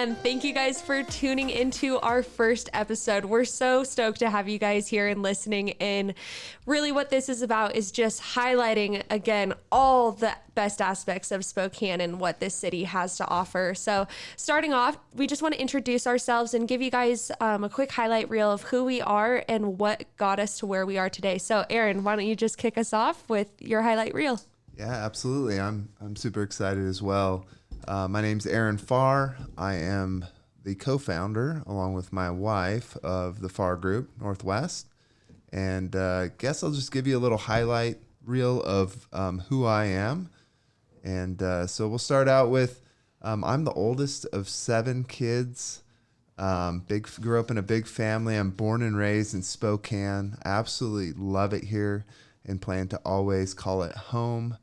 Spokane. Thank you guys for tuning into our first episode. We're so stoked to have you guys here and listening in. Really what this is about is just highlighting, again, all the best aspects of Spokane and what this city has to offer. So starting off, we just want to introduce ourselves and give you guys a quick highlight reel of who we are and what got us to where we are today. So Aaron, why don't you just kick us off with your highlight reel? Yeah, absolutely. I'm super excited as well. My name's Aaron Farr. I am the co-founder, along with my wife, of the Farr Group Northwest. And guess I'll just give you a little highlight reel of who I am. And so we'll start out with, I'm the oldest of 7 kids. Grew up in a big family. I'm born and raised in Spokane. I absolutely love it here and plan to always call it home.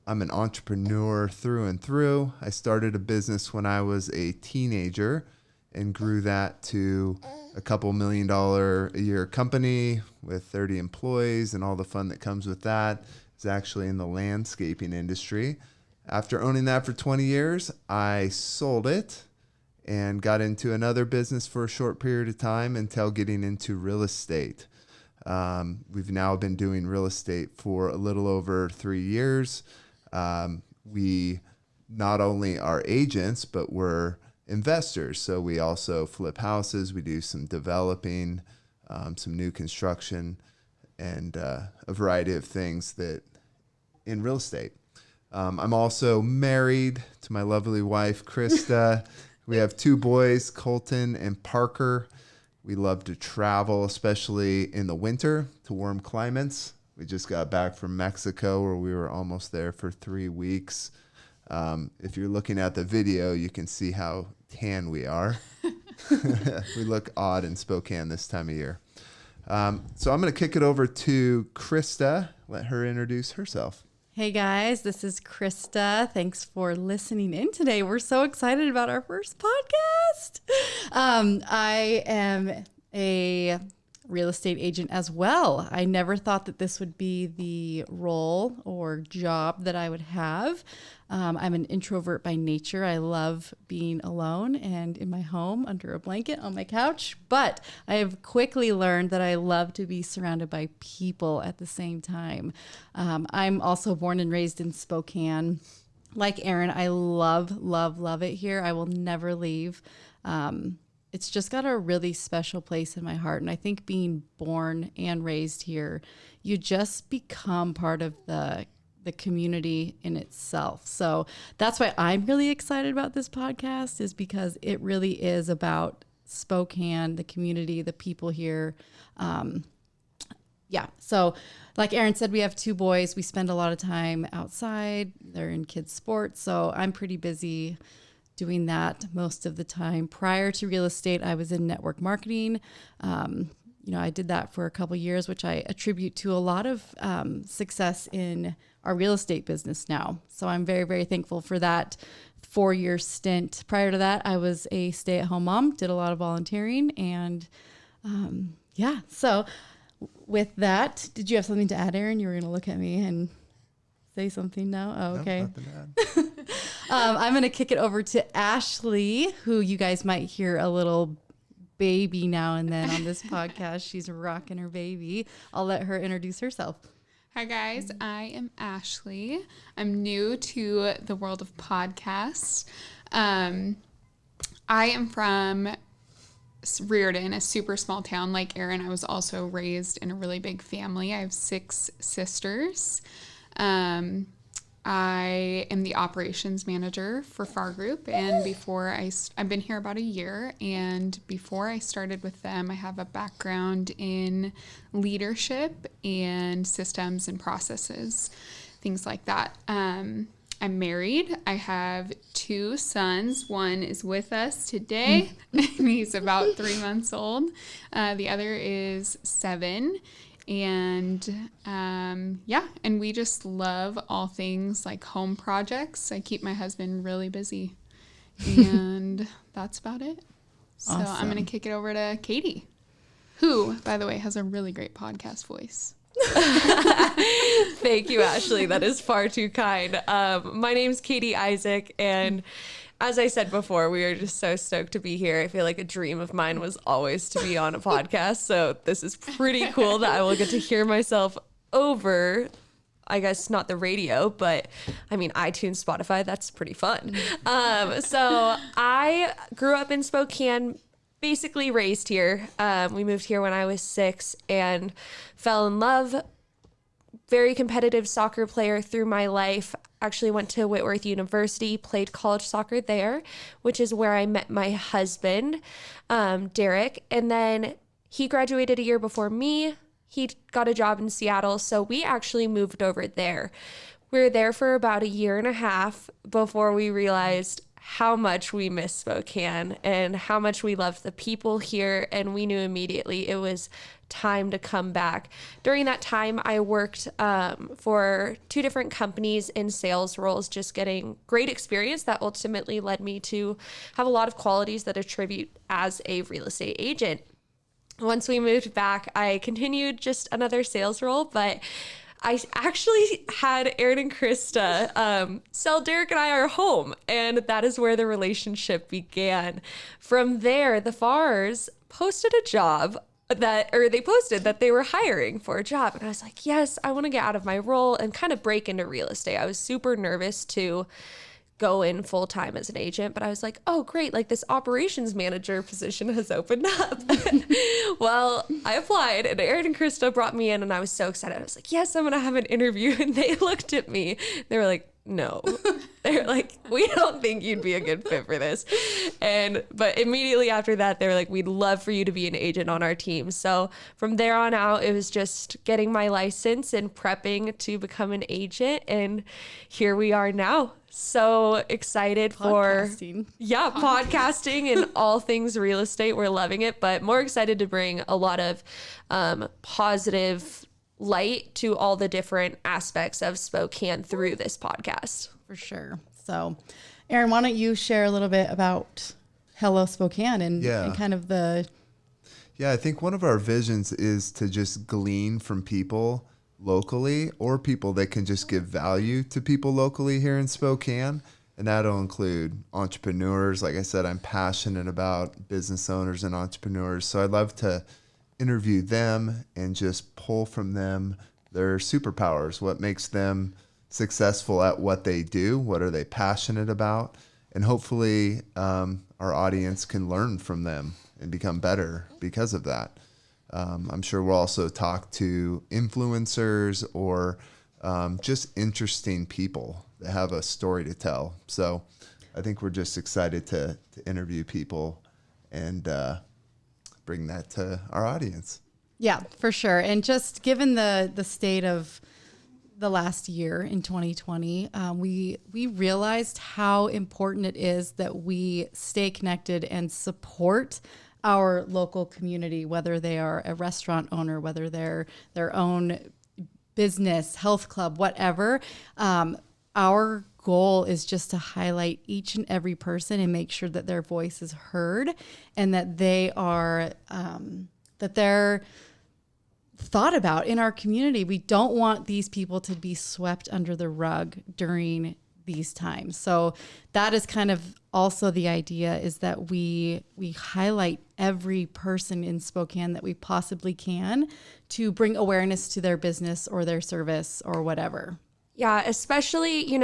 I'm an entrepreneur through and through. I started a business when I was a teenager and grew that to a couple $1 million a year company with 30 employees, and all the fun that comes with that is actually in the landscaping industry. After owning that for 20 years, I sold it and got into another business for a short period of time until getting into real estate. We've now been doing real estate for a little over 3 years. We not only are agents, but we're investors. So we also flip houses. We do some developing, some new construction, and a variety of things that in real estate. I'm also married to my lovely wife, Krista. We have 2 boys, Colton and Parker. We love to travel, especially in the winter, to warm climates. We just got back from Mexico, where we were almost there for 3 weeks. If you're looking at the video, you can see how tan we are. We look odd in Spokane this time of year. So I'm going to kick it over to Krista. Let her introduce herself. Hey guys, this is Krista. Thanks for listening in today. We're so excited about our first podcast. I am a real estate agent as well. I never thought that this would be the role or job that I would have. I'm an introvert by nature. I love being alone and in my home under a blanket on my couch, but I have quickly learned that I love to be surrounded by people at the same time. I'm also born and raised in Spokane. Like Aaron, I love it here. I will never leave. It's just got a really special place in my heart. And I think being born and raised here, you just become part of the community in itself. So that's why I'm really excited about this podcast, is because it really is about Spokane, the community, the people here. So like Aaron said, we have 2 boys. We spend a lot of time outside. They're in kids' sports. So I'm pretty busy doing that most of the time. Prior to real estate, I was in network marketing. I did that for a couple years, which I attribute to a lot of success in our real estate business now. So I'm very, very thankful for that 4-year stint. Prior to that, I was a stay-at-home mom, did a lot of volunteering, and So with that, did you have something to add, Aaron? You were going to look at me and say something now? Oh, okay. No, nothing to add. I'm going to kick it over to Ashley, who you guys might hear a little baby now and then on this podcast. She's rocking her baby. I'll let her introduce herself. Hi guys, I am Ashley. I'm new to the world of podcasts. I am from Reardon, a super small town like Aaron. I was also raised in a really big family. I have 6 sisters. I am the operations manager for Farr Group, and I've been here about a year, and before I started with them, I have a background in leadership and systems and processes, things like that. I'm married. I have 2 sons. One is with us today, and he's about 3 months old. The other is 7. And and we just love all things like home projects. I keep my husband really busy, and that's about it. Awesome. So I'm going to kick it over to Katie, who, by the way, has a really great podcast voice. Thank you, Ashley. That is far too kind. My name's Katie Isaac, and as I said before, we are just so stoked to be here. I feel like a dream of mine was always to be on a podcast. So this is pretty cool that I will get to hear myself over, I guess not the radio, but I mean, iTunes, Spotify, that's pretty fun. So I grew up in Spokane, basically raised here. We moved here when I was 6 and fell in love. Very competitive soccer player through my life. Actually went to Whitworth University, played college soccer there, which is where I met my husband, Derek. And then he graduated a year before me. He got a job in Seattle, so we actually moved over there. We were there for about a year and a half before we realized how much we miss Spokane and how much we love the people here. And we knew immediately it was time to come back. During that time, I worked for 2 different companies in sales roles, just getting great experience that ultimately led me to have a lot of qualities that attribute as a real estate agent. Once we moved back, I continued just another sales role, but I actually had Aaron and Krista sell Derek and I our home, and that is where the relationship began. From there, the Farrs posted a job they posted that they were hiring for a job, and I was like, yes, I want to get out of my role and kind of break into real estate. I was super nervous to go in full time as an agent, but I was like, oh, great. Like this operations manager position has opened up. Well, I applied and Aaron and Krista brought me in and I was so excited. I was like, yes, I'm going to have an interview. And they looked at me. They were like, no. They're like, we don't think you'd be a good fit for this. But immediately after that, they were like, we'd love for you to be an agent on our team. So from there on out, it was just getting my license and prepping to become an agent. And here we are now. So excited podcasting and all things real estate. We're loving it, but more excited to bring a lot of positive light to all the different aspects of Spokane through this podcast. For sure. So, Aaron, why don't you share a little bit about Hello Spokane and kind of the... Yeah, I think one of our visions is to just glean from people locally or people that can just give value to people locally here in Spokane. And that'll include entrepreneurs. Like I said, I'm passionate about business owners and entrepreneurs. So I'd love to interview them and just pull from them their superpowers, what makes them successful at what they do, what are they passionate about, and hopefully our audience can learn from them and become better because of that. I'm sure we'll also talk to influencers or just interesting people that have a story to tell. So I think we're just excited to interview people and bring that to our audience. Yeah, for sure. And just given the state of the last year in 2020, we realized how important it is that we stay connected and support our local community, whether they are a restaurant owner, whether they're their own business, health club, whatever. Our goal is just to highlight each and every person and make sure that their voice is heard and that they are, that they're thought about in our community. We don't want these people to be swept under the rug during these times. So that is kind of also the idea, is that we highlight every person in Spokane that we possibly can to bring awareness to their business or their service or whatever. Yeah, especially,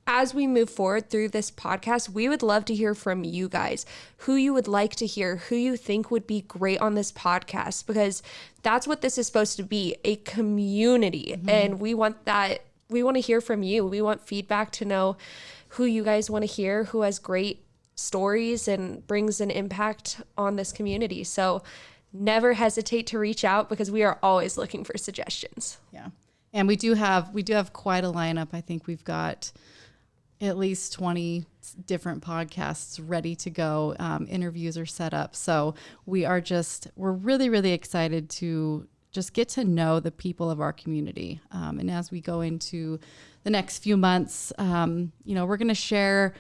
as we move forward through this podcast, we would love to hear from you guys, who you would like to hear, who you think would be great on this podcast, because that's what this is supposed to be, a community. Mm-hmm. And we want that. We want to hear from you. We want feedback to know who you guys want to hear, who has great stories and brings an impact on this community. So never hesitate to reach out, because we are always looking for suggestions. Yeah. And we do have quite a lineup. I think we've got at least 20 different podcasts ready to go. Interviews are set up. So we're really, really excited to just get to know the people of our community. And as we go into the next few months, we're going to share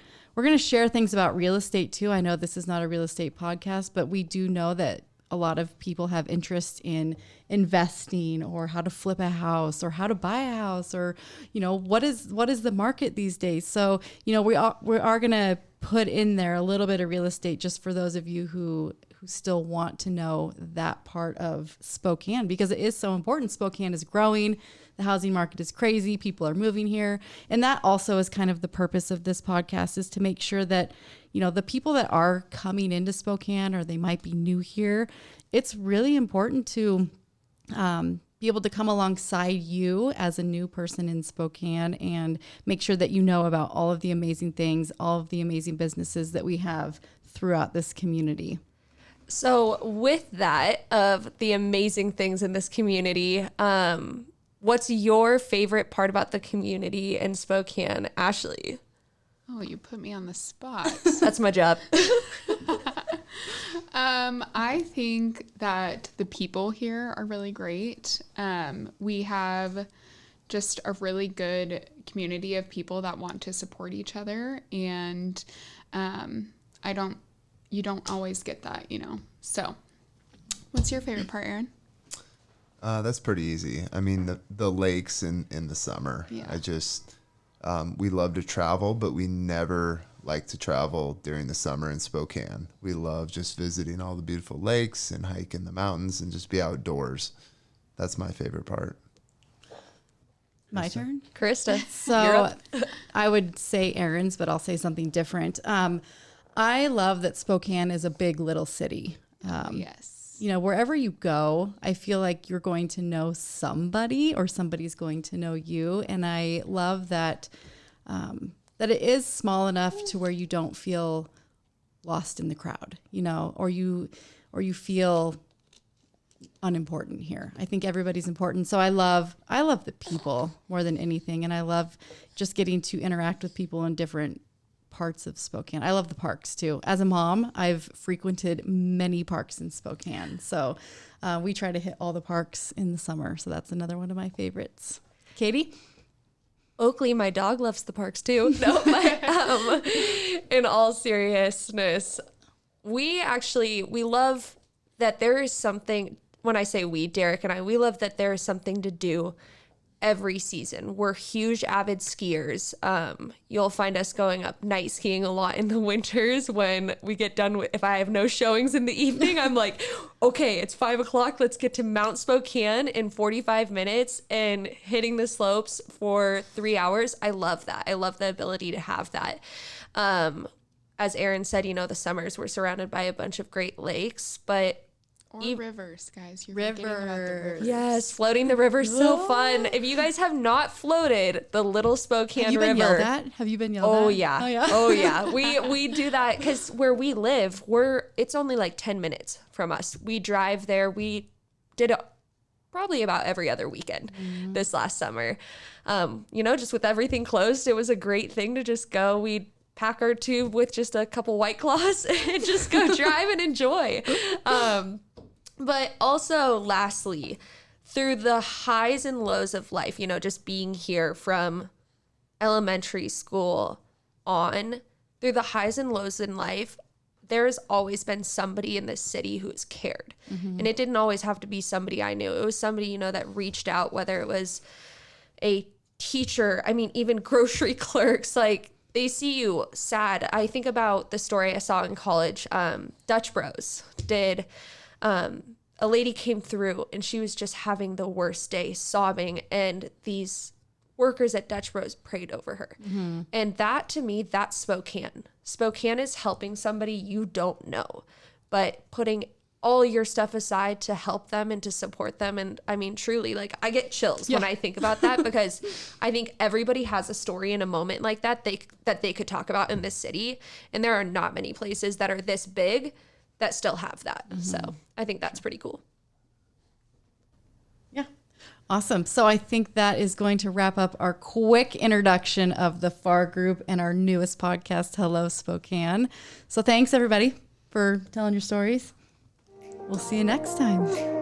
things about real estate too. I know this is not a real estate podcast, but we do know that a lot of people have interest in investing or how to flip a house or how to buy a house or, what is the market these days. So, we are going to put in there a little bit of real estate just for those of you who still want to know that part of Spokane, because it is so important. Spokane is growing. The housing market is crazy. People are moving here. And that also is kind of the purpose of this podcast, is to make sure that, the people that are coming into Spokane, or they might be new here, it's really important to be able to come alongside you as a new person in Spokane and make sure that you know about all of the amazing things, all of the amazing businesses that we have throughout this community. So with that, of the amazing things in this community, what's your favorite part about the community in Spokane, Ashley? Oh, you put me on the spot. That's my job. I think that the people here are really great. We have just a really good community of people that want to support each other, and you don't always get that, So, what's your favorite part, Aaron? That's pretty easy. I mean, the lakes in the summer. Yeah. We love to travel, but we never like to travel during the summer in Spokane. We love just visiting all the beautiful lakes and hiking the mountains and just be outdoors. That's my favorite part. My turn? Krista. So I would say Aaron's, but I'll say something different. I love that Spokane is a big little city. Yes. Wherever you go, I feel like you're going to know somebody or somebody's going to know you. And I love that that it is small enough to where you don't feel lost in the crowd, or you feel unimportant here. I think everybody's important. So I love the people more than anything. And I love just getting to interact with people in different parts of Spokane. I love the parks too. As a mom, I've frequented many parks in Spokane. So we try to hit all the parks in the summer. So that's another one of my favorites. Katie? Oakley, my dog, loves the parks too. No, but in all seriousness, we love that there is something, when I say we, Derek and I, we love that there is something to do every season. We're huge avid skiers. You'll find us going up night skiing a lot in the winters when we get done with, if I have no showings in the evening, I'm like, okay, it's 5:00. Let's get to Mount Spokane in 45 minutes and hitting the slopes for 3 hours. I love that. I love the ability to have that. As Aaron said, the summers we're surrounded by a bunch of great lakes, but rivers, guys. You're forgetting about the rivers. Yes, floating the river is so fun. If you guys have not floated the Little Spokane Have you River, been yelled at? Have you been yelled at? Oh yeah. Oh yeah. We do that because where we live, it's only like 10 minutes from us. We drive there. We did it probably about every other weekend this last summer. Just with everything closed, it was a great thing to just go. We'd pack our tube with just a couple White Claws and just go drive and enjoy. But also, lastly, through the highs and lows of life, just being here from elementary school on, through the highs and lows in life, there's always been somebody in this city who's cared. Mm-hmm. And it didn't always have to be somebody I knew. It was somebody, that reached out, whether it was a teacher, even grocery clerks, like, they see you sad. I think about the story I saw in college. Dutch Bros did... a lady came through and she was just having the worst day, sobbing, and these workers at Dutch Bros prayed over her. Mm-hmm. And that, to me, that's Spokane. Spokane is helping somebody you don't know, but putting all your stuff aside to help them and to support them. And truly, like, I get chills when I think about that, because I think everybody has a story in a moment like that they could talk about in this city. And there are not many places that are this big that still have that. Mm-hmm. So I think that's pretty cool. Yeah. Awesome. So I think that is going to wrap up our quick introduction of the Farr Group and our newest podcast, Hello Spokane. So thanks everybody for telling your stories. We'll see you next time.